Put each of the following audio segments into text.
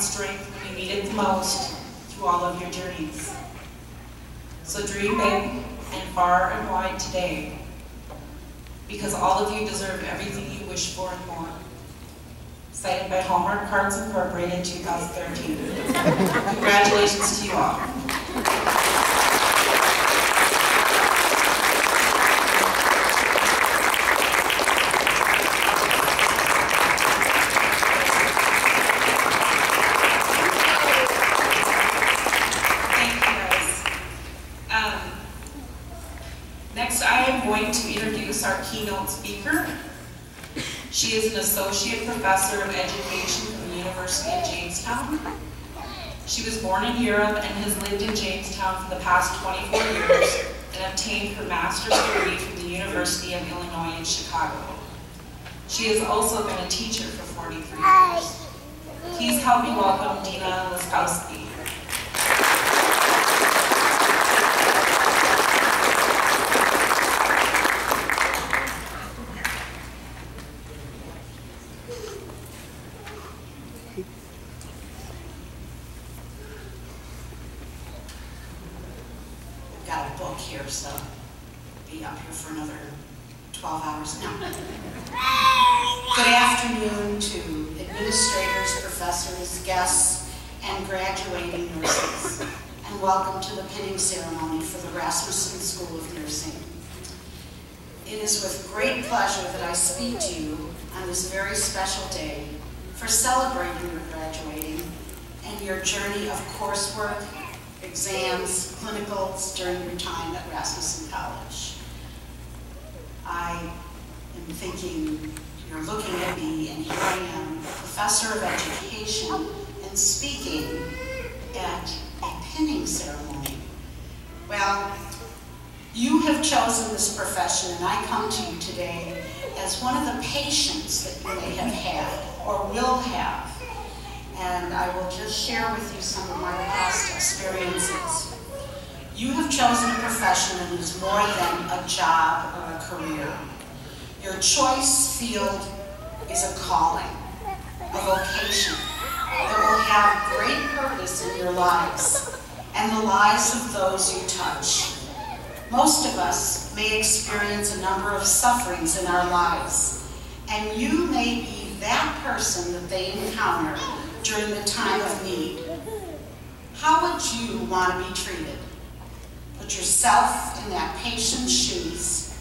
strength when you need it the most through all of your journeys. So dream big and far and wide today, because all of you deserve everything you wish for and more. Cited by Hallmark Cards Incorporated 2013. Congratulations to you all. To introduce our keynote speaker. She is an associate professor of education from the University of Jamestown. She was born in Europe and has lived in Jamestown for the past 24 years and obtained her master's degree from the University of Illinois in Chicago. She has also been a teacher for 43 years. Please help me welcome Dina Laskowski. Here, so be up here for another 12 hours now. Good afternoon to administrators, professors, guests, and graduating nurses, and welcome to the pinning ceremony for the Rasmussen School of Nursing. It is with great pleasure that I speak to you on this very special day for celebrating your graduating and your journey of coursework, exams, clinicals during your time at Rasmussen College. I am thinking you're looking at me, and here I am, professor of education, and speaking at a pinning ceremony. Well, you have chosen this profession, and I come to you today as one of the patients that you may have had or will have. And I will just share with you some of my past experiences. You have chosen a profession that is more than a job or a career. Your choice field is a calling, a vocation that will have great purpose in your lives and the lives of those you touch. Most of us may experience a number of sufferings in our lives, and you may be that person that they encounter during the time of need. How would you want to be treated? Put yourself in that patient's shoes.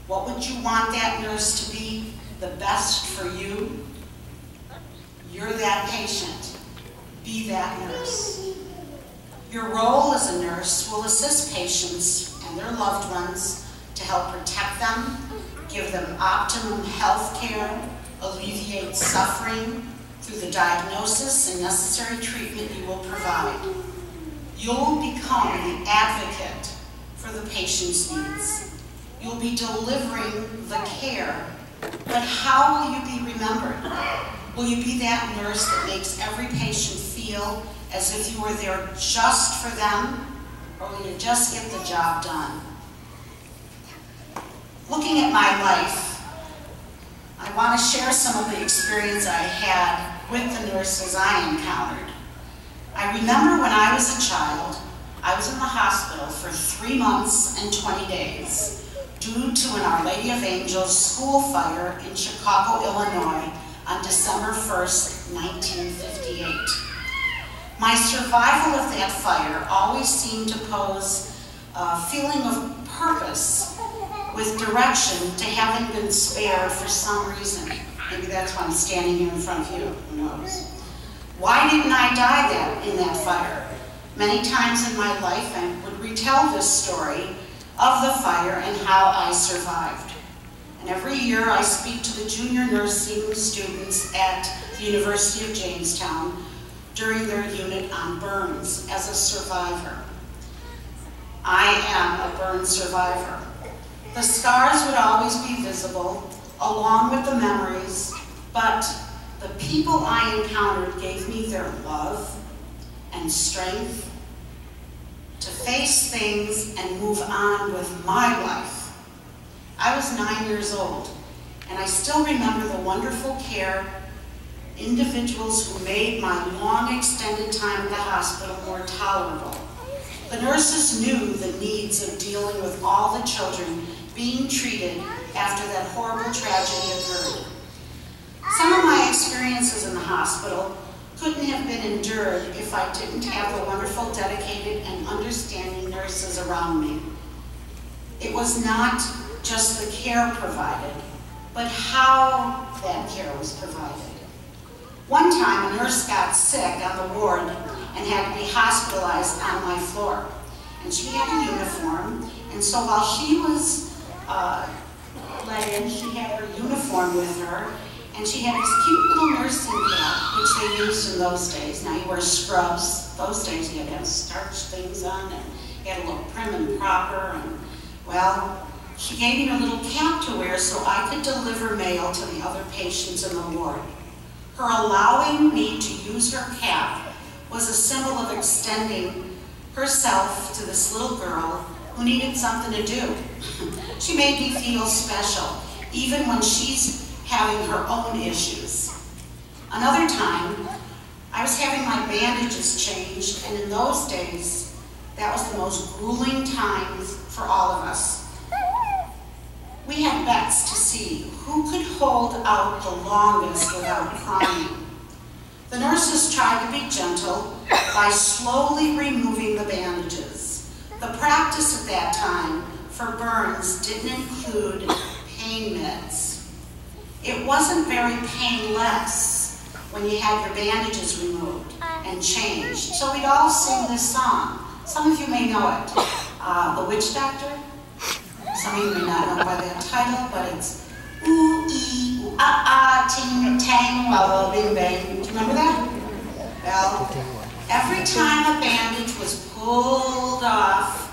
What would you want that nurse to be the best for you? You're that patient. Be that nurse. Your role as a nurse will assist patients and their loved ones to help protect them, give them optimum health care, alleviate suffering, through the diagnosis and necessary treatment you will provide. You'll become the advocate for the patient's needs. You'll be delivering the care, but how will you be remembered? Will you be that nurse that makes every patient feel as if you were there just for them, or will you just get the job done? Looking at my life, I want to share some of the experience I had with the nurses I encountered. I remember when I was a child, I was in the hospital for 3 months and 20 days due to an Our Lady of Angels school fire in Chicago, Illinois on December 1st, 1958. My survival of that fire always seemed to pose a feeling of purpose with direction to having been spared for some reason. Maybe that's why I'm standing here in front of you, who knows. Why didn't I die in that fire? Many times in my life I would retell this story of the fire and how I survived. And every year I speak to the junior nursing students at the University of Jamestown during their unit on burns as a survivor. I am a burn survivor. The scars would always be visible, along with the memories, but the people I encountered gave me their love and strength to face things and move on with my life. I was 9 years old, and I still remember the wonderful care individuals who made my long extended time at the hospital more tolerable. The nurses knew the needs of dealing with all the children being treated after that horrible tragedy occurred. Some of my experiences in the hospital couldn't have been endured if I didn't have the wonderful, dedicated, and understanding nurses around me. It was not just the care provided, but how that care was provided. One time, a nurse got sick on the ward and had to be hospitalized on my floor. And she had a uniform, and so while she was let in, she had her uniform with her, and she had this cute little nursing cap, which they used in those days. Now you wear scrubs. Those days you had to have starch things on, and you had to look prim and proper, and well, she gave me a little cap to wear so I could deliver mail to the other patients in the ward. Her allowing me to use her cap was a symbol of extending herself to this little girl who needed something to do. She made me feel special, even when she's having her own issues. Another time, I was having my bandages changed, and in those days, that was the most grueling time for all of us. We had bets to see who could hold out the longest without crying. The nurses tried to be gentle by slowly removing the bandages. The practice at that time for burns didn't include pain meds. It wasn't very painless when you had your bandages removed and changed. So we'd all sing this song. Some of you may know it. The Witch Doctor. Some of you may not know by that title, but it's ooh, ee, ooh, ah, ah, ting, tang, walla, bing, bang. Do you remember that? Well, every time a bandage was pulled off,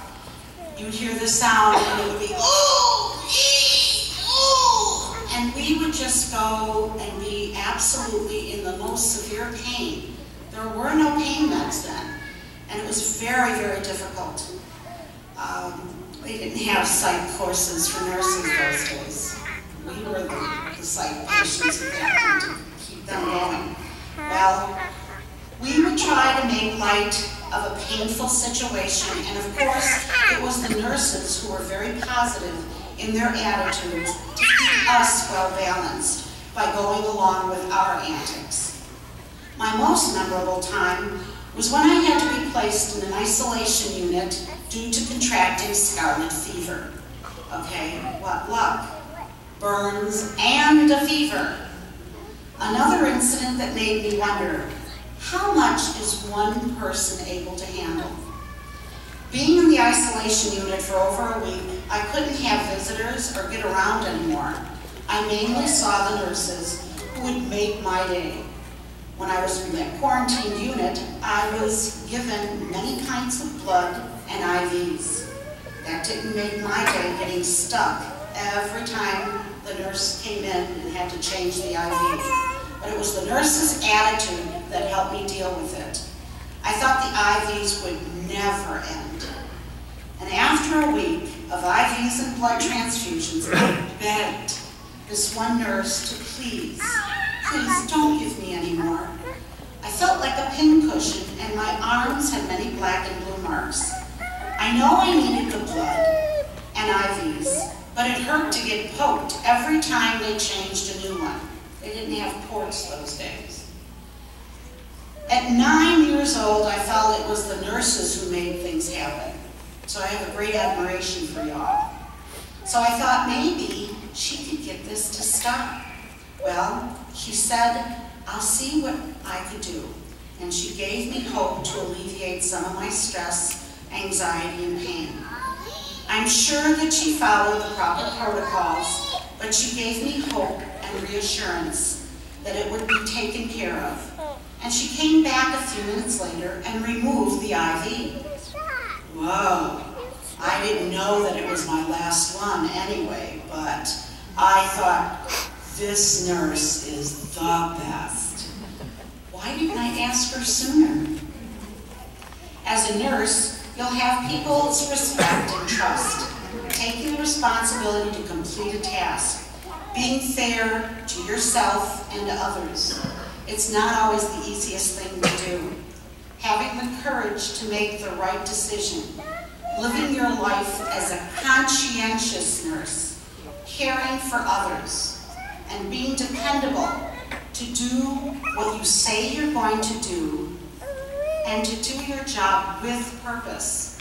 you'd hear the sound, and it would be ooh, ee, ooh. And we would just go and be absolutely in the most severe pain. There were no pain meds then, and it was very, very difficult. They didn't have psych courses for nurses those days. We were the psych patients at that point to keep them going. Well, we would try to make light of a painful situation, and of course, it was the nurses who were very positive in their attitudes to keep us well balanced by going along with our antics. My most memorable time was when I had to be placed in an isolation unit due to contracting scarlet fever. Okay, what luck. Burns and a fever. Another incident that made me wonder, how much is one person able to handle? Being in the isolation unit for over a week, I couldn't have visitors or get around anymore. I mainly saw the nurses who would make my day. When I was in that quarantine unit, I was given many kinds of blood and IVs. That didn't make my day getting stuck every time the nurse came in and had to change the IV. But it was the nurse's attitude that helped me deal with it. I thought the IVs would never end. And after a week of IVs and blood transfusions, I begged this one nurse to please don't give me any more. I felt like a pincushion, and my arms had many black and blue marks. I know I needed the blood and IVs, but it hurt to get poked every time they changed a new one. They didn't have ports those days. At 9 years old, I felt it was the nurses who made things happen. So I have a great admiration for y'all. So I thought maybe she could get this to stop. Well, she said, I'll see what I could do. And she gave me hope to alleviate some of my stress, anxiety, and pain. I'm sure that she followed the proper protocols, but she gave me hope and reassurance that it would be taken care of. And she came back a few minutes later and removed the IV. Whoa, I didn't know that it was my last one anyway, but I thought, this nurse is the best. Why didn't I ask her sooner? As a nurse, you'll have people's respect and trust, taking the responsibility to complete a task, being fair to yourself and to others. It's not always the easiest thing to do. Having the courage to make the right decision, living your life as a conscientious nurse, caring for others, and being dependable to do what you say you're going to do, and to do your job with purpose.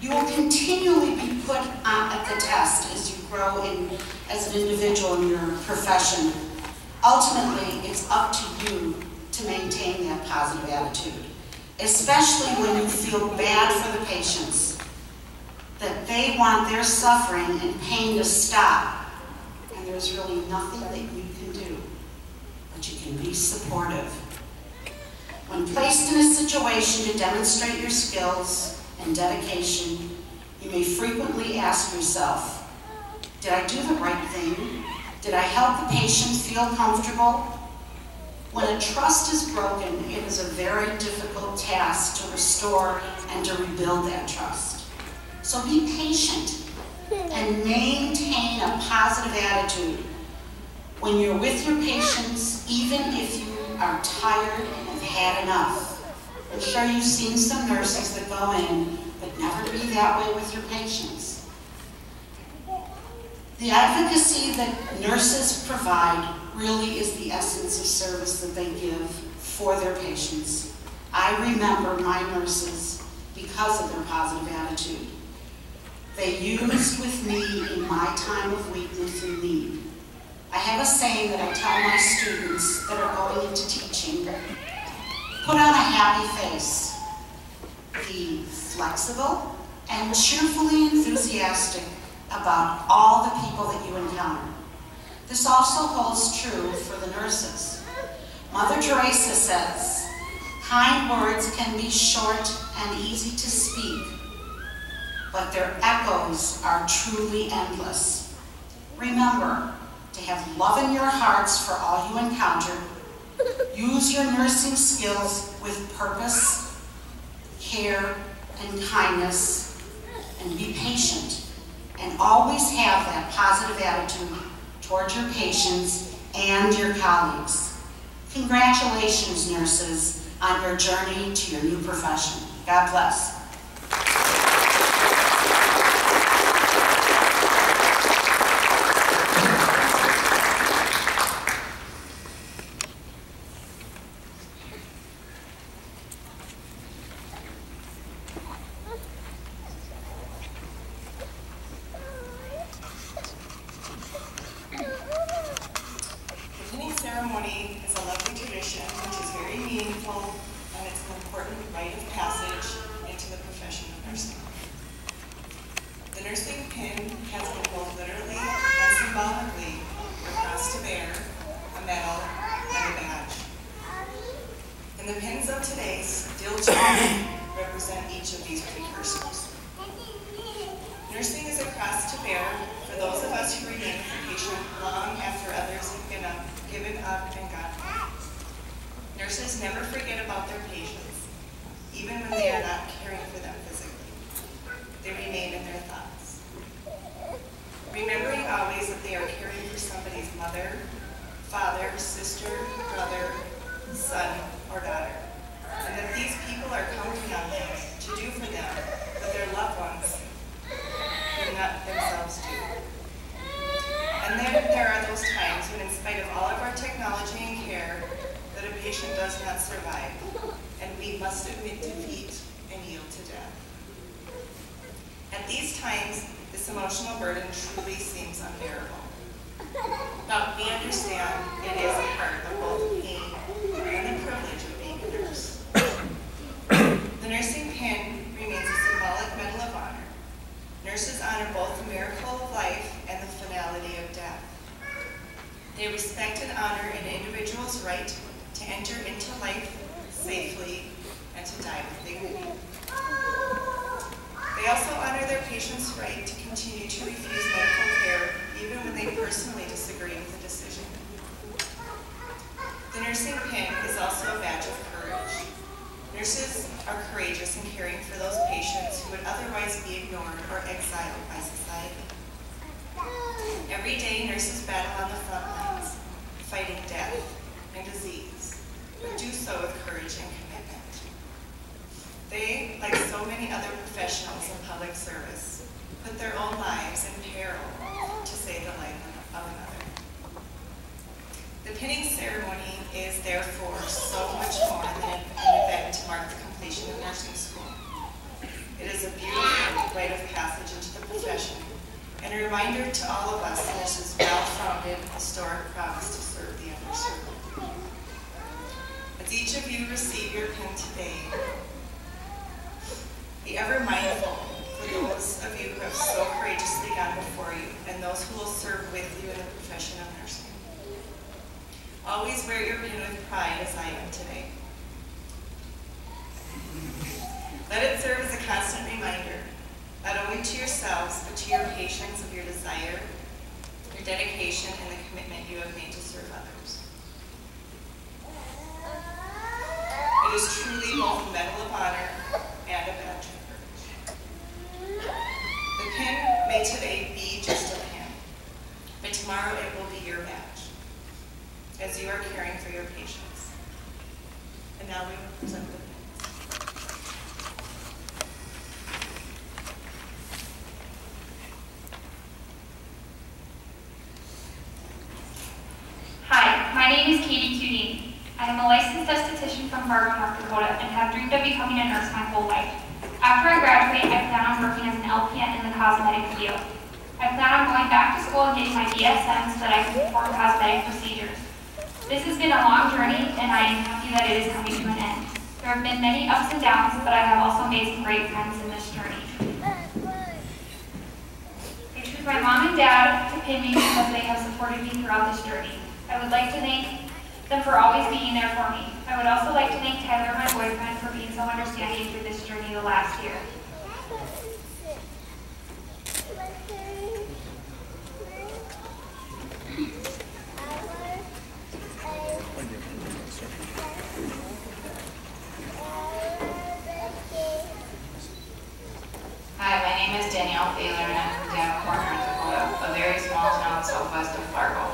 You will continually be put at the test as you grow as an individual in your profession. Ultimately, it's up to you to maintain that positive attitude, especially when you feel bad for the patients, that they want their suffering and pain to stop, and there's really nothing that you can do, but you can be supportive. When placed in a situation to demonstrate your skills and dedication, you may frequently ask yourself, did I do the right thing? Did I help the patient feel comfortable? When a trust is broken, it is a very difficult task to restore and to rebuild that trust. So be patient and maintain a positive attitude when you're with your patients, even if you are tired and have had enough. I'm sure you've seen some nurses that go in, but never be that way with your patients. The advocacy that nurses provide really is the essence of service that they give for their patients. I remember my nurses because of their positive attitude. They used with me in my time of weakness and need. I have a saying that I tell my students that are going into teaching: put on a happy face. Be flexible and cheerfully enthusiastic about all the people that you encounter. This also holds true for the nurses. Mother Teresa says, kind words can be short and easy to speak, but their echoes are truly endless. Remember to have love in your hearts for all you encounter. Use your nursing skills with purpose, care, and kindness, and be patient, and always have that positive attitude towards your patients and your colleagues. Congratulations, nurses, on your journey to your new profession. God bless. Ceremony is a lovely tradition which is very meaningful, and it's an important rite of passage into the profession of nursing. The nursing pin has been both literally and symbolically a cross to bear, a medal, and a badge. And the pins of today still today represent each of these precursors. Nursing is a cross to bear for those of us who remain with the patient long after others have given up and gone home. Nurses never forget about their patients, even when they are not caring for them physically. They remain in their thoughts. Remembering always that they are caring for somebody's mother, father, sister, brother, son, or daughter, and that these people are counting on them to do for them what their loved ones could not themselves do. And then there are those times when, in spite of all of our technology and care, that a patient does not survive, and we must admit defeat and yield to death. At these times, this emotional burden truly seems unbearable. But we understand it is a part of both the pain and the privilege of being a nurse. The nursing pin remains a symbolic medal of honor. Nurses honor both the miracle of life and the finality of death. They respect and honor an individual's right to enter into life safely and to die with dignity. They also honor their patient's right to continue to refuse medical care even when they personally disagree with the decision. The nursing pin is also a badge of courage. Nurses are courageous in caring for those patients who would otherwise be ignored or exiled by society. Every day, nurses battle on the front lines, fighting death and disease, but do so with courage and commitment. They, like so many other professionals in public service, put their own lives in peril to save the life of another. The pinning ceremony is therefore so much more than an event to mark the completion of nursing school. It is a beautiful rite of passage into the profession and a reminder to all of us in this well-founded historic promise to serve the underserved. As each of you receive your pin today, be ever mindful for those of you who have so courageously gone before you and those who will serve with you in the profession of nursing. Always wear your pin with pride as I am today. Let it serve as a constant reminder, not only to yourselves, but to your patients of your desire, your dedication, and the commitment you have made to serve others. It is truly both a medal of honor and a badge of courage. The pin may today be just a pin, but tomorrow it will be your badge, as you are caring for your patients. And now we will present the pins. Hi, my name is Katie Cudine. I am a licensed esthetician from Fargo, North Dakota, and have dreamed of becoming a nurse my whole life. After I graduate, I plan on working as an LPN in the cosmetic field. I plan on going back to school and getting my BSN so that I can perform cosmetic procedures. This has been a long journey, and I am happy that it is coming to an end. There have been many ups and downs, but I have also made some great friends in this journey. I choose my mom and dad to pin me because they have supported me throughout this journey. I would like to thank them for always being there for me. I would also like to thank Tyler, my boyfriend, for being so understanding through this journey the last year. Hi, my name is Danielle Thaler, and I'm from Davenport, North Dakota, a very small town southwest of Fargo.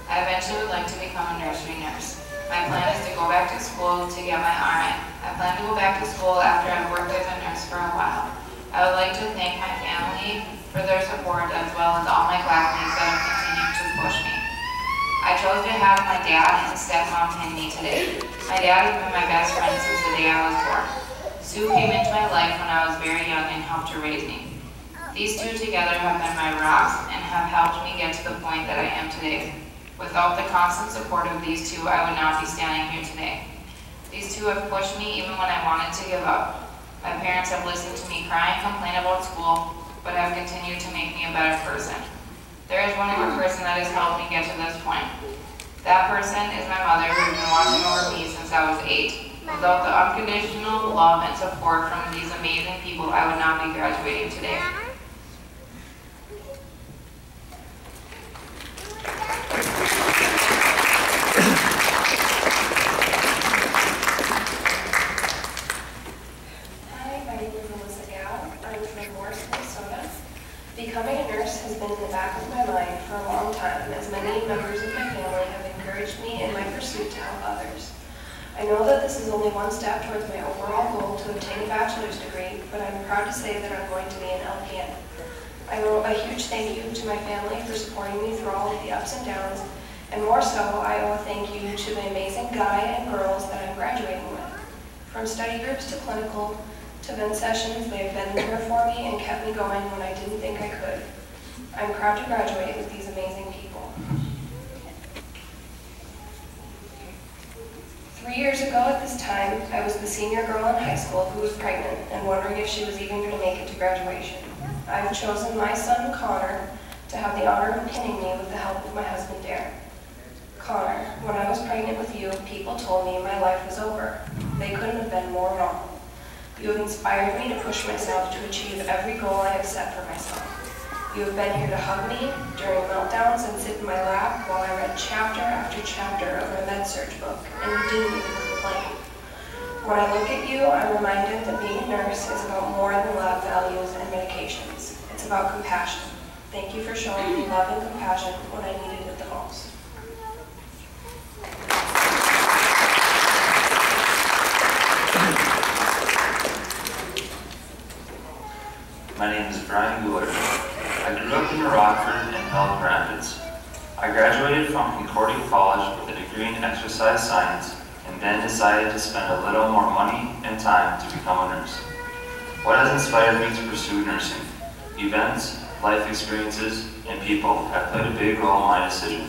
I eventually would like to become a nursery nurse. My plan is to go back to school to get my RN. I plan to go back to school after I've worked as a nurse for a while. I would like to thank my family for their support, as well as all my classmates that have continued to push me. I chose to have my dad and stepmom pin me today. My dad has been my best friend since the day I was born. Sue came into my life when I was very young and helped to raise me. These two together have been my rocks and have helped me get to the point that I am today. Without the constant support of these two, I would not be standing here today. These two have pushed me even when I wanted to give up. My parents have listened to me cry and complain about school, but have continued to make me a better person. There is one more person that has helped me get to this point. That person is my mother, who has been watching over me since I was 8. Without the unconditional love and support from these amazing people, I would not be graduating today. Becoming a nurse has been in the back of my mind for a long time, as many members of my family have encouraged me in my pursuit to help others. I know that this is only one step towards my overall goal to obtain a bachelor's degree, but I'm proud to say that I'm going to be an LPN. I owe a huge thank you to my family for supporting me through all of the ups and downs, and more so, I owe a thank you to the amazing guy and girls that I'm graduating with. From study groups to clinical, to vent sessions, they have been there for me and kept me going when I didn't think I could. I'm proud to graduate with these amazing people. 3 years ago at this time, I was the senior girl in high school who was pregnant and wondering if she was even going to make it to graduation. I've chosen my son, Connor, to have the honor of pinning me with the help of my husband, Darren. Connor, when I was pregnant with you, people told me my life was over. They couldn't have been more wrong. You have inspired me to push myself to achieve every goal I have set for myself. You have been here to hug me during meltdowns and sit in my lap while I read chapter after chapter of my med-surg book, and you didn't even complain. When I look at you, I'm reminded that being a nurse is about more than lab values and medications. It's about compassion. Thank you for showing me love and compassion when I needed it the most. Brian Guler. I grew up in Rockford and Elk Rapids. I graduated from Concordia College with a degree in exercise science and then decided to spend a little more money and time to become a nurse. What has inspired me to pursue nursing? Events, life experiences, and people have played a big role in my decision.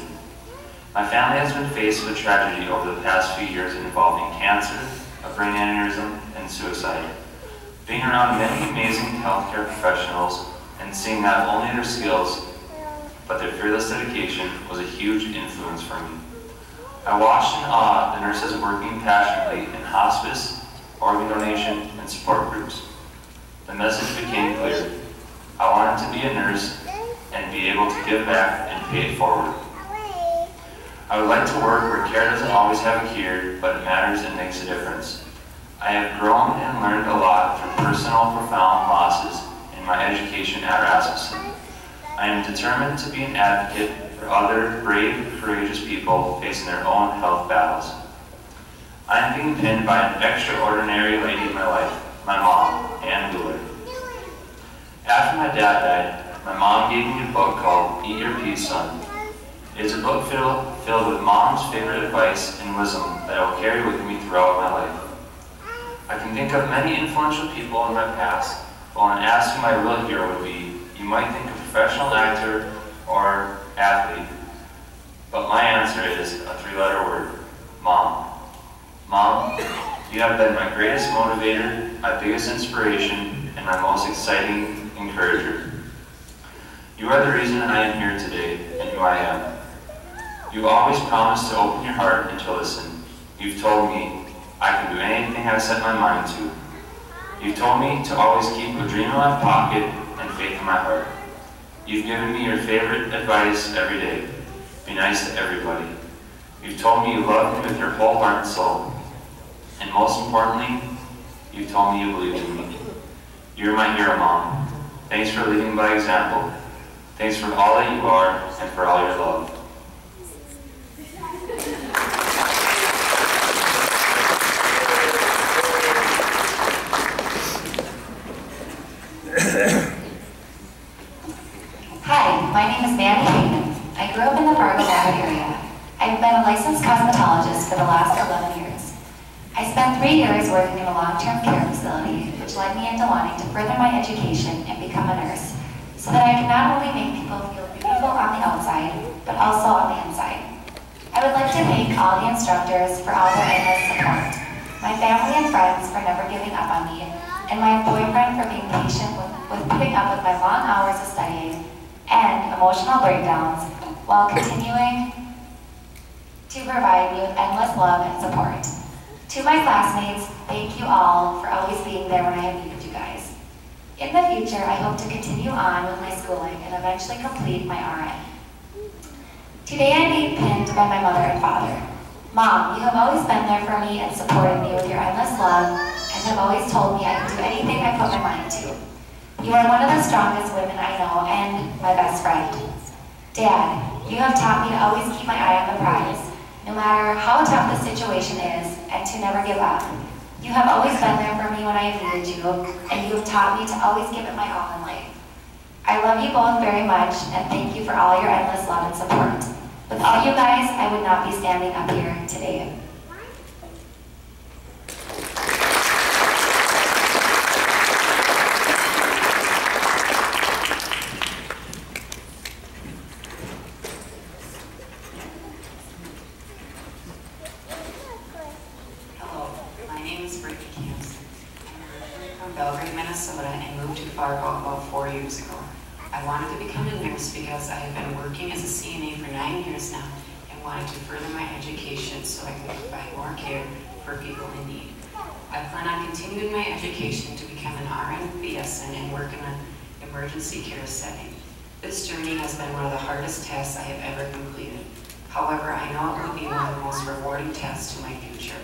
My family has been faced with tragedy over the past few years involving cancer, a brain aneurysm, and suicide. Being around many amazing healthcare professionals and seeing not only their skills, but their fearless dedication was a huge influence for me. I watched in awe the nurses working passionately in hospice, organ donation, and support groups. The message became clear. I wanted to be a nurse and be able to give back and pay it forward. I would like to work where care doesn't always have a cure, but it matters and makes a difference. I have grown and learned a lot through personal, profound losses in my education at Rasmussen. I am determined to be an advocate for other brave, courageous people facing their own health battles. I am being pinned by an extraordinary lady in my life, my mom, Ann Wheeler. After my dad died, my mom gave me a book called Eat Your Peace, Son. It is a book filled with mom's favorite advice and wisdom that I will carry with me throughout my life. I can think of many influential people in my past, but when asked who my real hero would be, you might think a professional actor or athlete. But my answer is a three-letter word, Mom. Mom, you have been my greatest motivator, my biggest inspiration, and my most exciting encourager. You are the reason I am here today and who I am. You've always promised to open your heart and to listen. You've told me I can do anything I set my mind to. You've told me to always keep a dream in my pocket and faith in my heart. You've given me your favorite advice every day. Be nice to everybody. You've told me you love me with your whole heart and soul. And most importantly, you've told me you believe in me. You're my hero, Mom. Thanks for leading by example. Thanks for all that you are and for all your love. Hi, my name is Mandy Hayden. I grew up in the Fargo ND area. I've been a licensed cosmetologist for the last 11 years. I spent 3 years working in a long-term care facility, which led me into wanting to further my education and become a nurse, so that I can not only make people feel beautiful on the outside, but also on the inside. I would like to thank all the instructors for all their endless support, my family and friends for never giving up on me, and my boyfriend for being patient with putting up with my long hours of studying and emotional breakdowns while continuing to provide me with endless love and support. To my classmates, thank you all for always being there when I have needed you guys. In the future, I hope to continue on with my schooling and eventually complete my RN. Today I'm being pinned by my mother and father. Mom, you have always been there for me and supported me with your endless love and have always told me I can do anything I put my mind to. You are one of the strongest women I know and my best friend. Dad, you have taught me to always keep my eye on the prize, no matter how tough the situation is, and to never give up. You have always been there for me when I have needed you, and you have taught me to always give it my all in life. I love you both very much, and thank you for all your endless love and support. With all you guys, I would not be standing up here today. Fargo about 4 years ago. I wanted to become a nurse because I had been working as a CNA for 9 years now and wanted to further my education so I could provide more care for people in need. I plan on continuing my education to become an RN, BSN, and work in an emergency care setting. This journey has been one of the hardest tasks I have ever completed. However, I know it will be one of the most rewarding tasks to my future.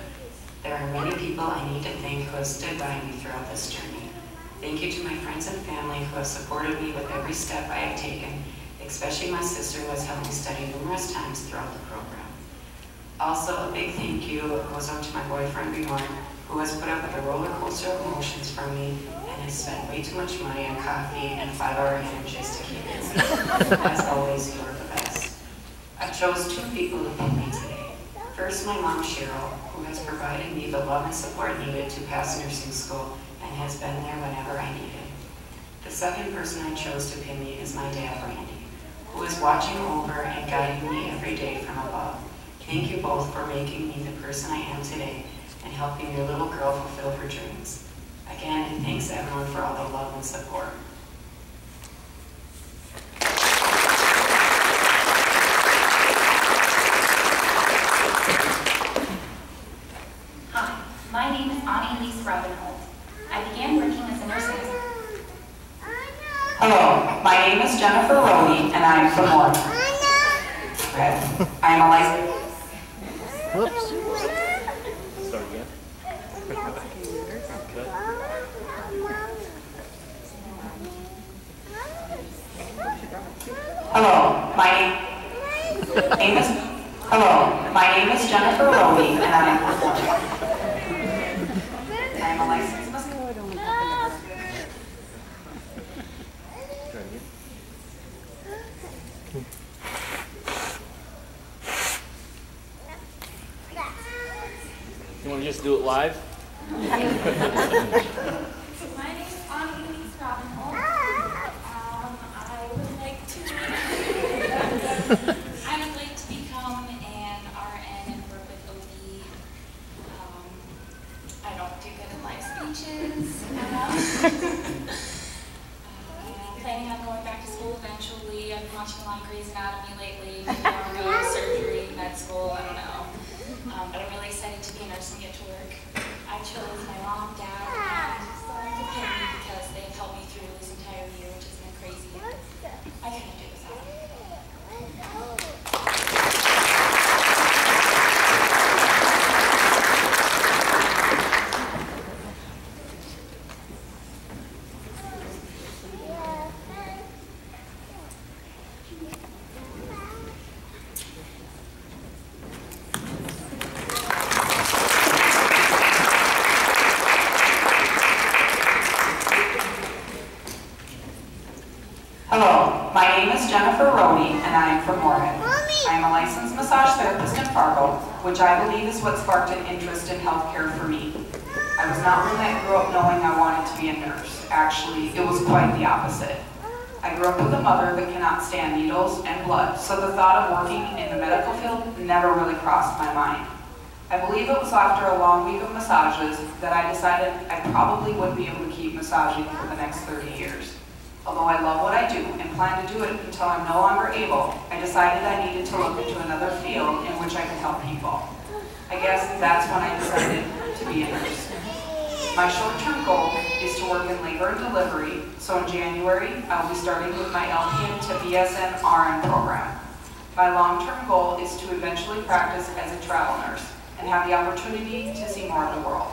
There are many people I need to thank who have stood by me throughout this journey. Thank you to my friends and family who have supported me with every step I have taken, especially my sister who has helped me study numerous times throughout the program. Also, a big thank you goes out to my boyfriend, Bjorn, who has put up with a roller coaster of emotions from me and I spend way too much money on coffee and 5-hour energies to keep it. As always, you are the best. I've chose 2 people to pin me today. First, my mom, Cheryl, who has provided me the love and support needed to pass nursing school and has been there whenever I need it. The second person I chose to pin me is my dad, Randy, who is watching over and guiding me every day from above. Thank you both for making me the person I am today and helping your little girl fulfill her dreams. Again, and thanks everyone for all the love and support. Hi, my name is Annalise Robinholt. I began working as a nurse. Hello, my name is Jennifer Rohde, and I'm from Oregon. I am a licensed... Whoops. Start again. Hello, my name is Jennifer Rohde, and I'm from Oregon. I am a licensed... You want to just do it live? My name is Annalise Robinholt. I would like to become an RN and work with OB. I don't do good in live speeches. Planning on going back to school eventually. I've been watching a lot of Grey's Anatomy lately. Maybe I'll go surgery, med school, I don't know. But I'm really excited to be a nurse and get to work. I chose my mom, dad, and son to pin me because they have helped me through this entire year, which has been crazy. I couldn't do it without them. Hello, my name is Jennifer Rohde, and I am from Oregon. I am a licensed massage therapist in Fargo, which I believe is what sparked an interest in healthcare for me. I was not one that grew up knowing I wanted to be a nurse. Actually, it was quite the opposite. I grew up with a mother that cannot stand needles and blood, so the thought of working in the medical field never really crossed my mind. I believe it was after a long week of massages that I decided I probably wouldn't be able to keep massaging for the next 30 years. Although I love what I do and plan to do it until I'm no longer able, I decided I needed to look into another field in which I could help people. I guess that's when I decided to be a nurse. My short-term goal is to work in labor and delivery, so in January, I'll be starting with my LPN to BSN RN program. My long-term goal is to eventually practice as a travel nurse and have the opportunity to see more of the world.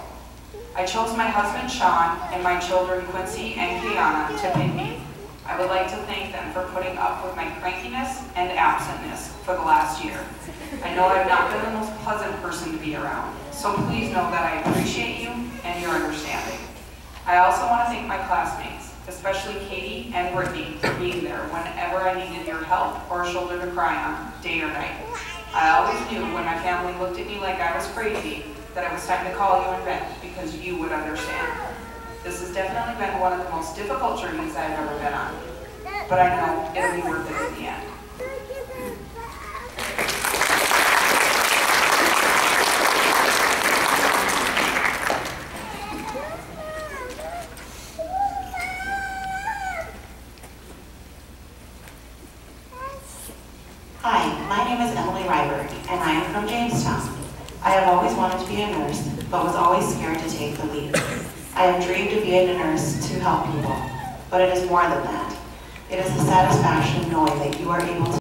I chose my husband, Sean, and my children, Quincy and Kiana, to pin me. I would like to thank them for putting up with my crankiness and absentness for the last year. I know I've not been the most pleasant person to be around, so please know that I appreciate you and your understanding. I also want to thank my classmates, especially Katie and Brittany, for being there whenever I needed your help or a shoulder to cry on, day or night. I always knew when my family looked at me like I was crazy that it was time to call you and vent because you would understand. This has definitely been one of the most difficult journeys I've ever been on, but I know it'll be worth it in the end. Hi, my name is Emily Ryberg, and I am from Jamestown. I have always wanted to be a nurse, but was always scared to take the leap. I have dreamed of being a nurse to help people, but it is more than that. It is the satisfaction knowing that you are able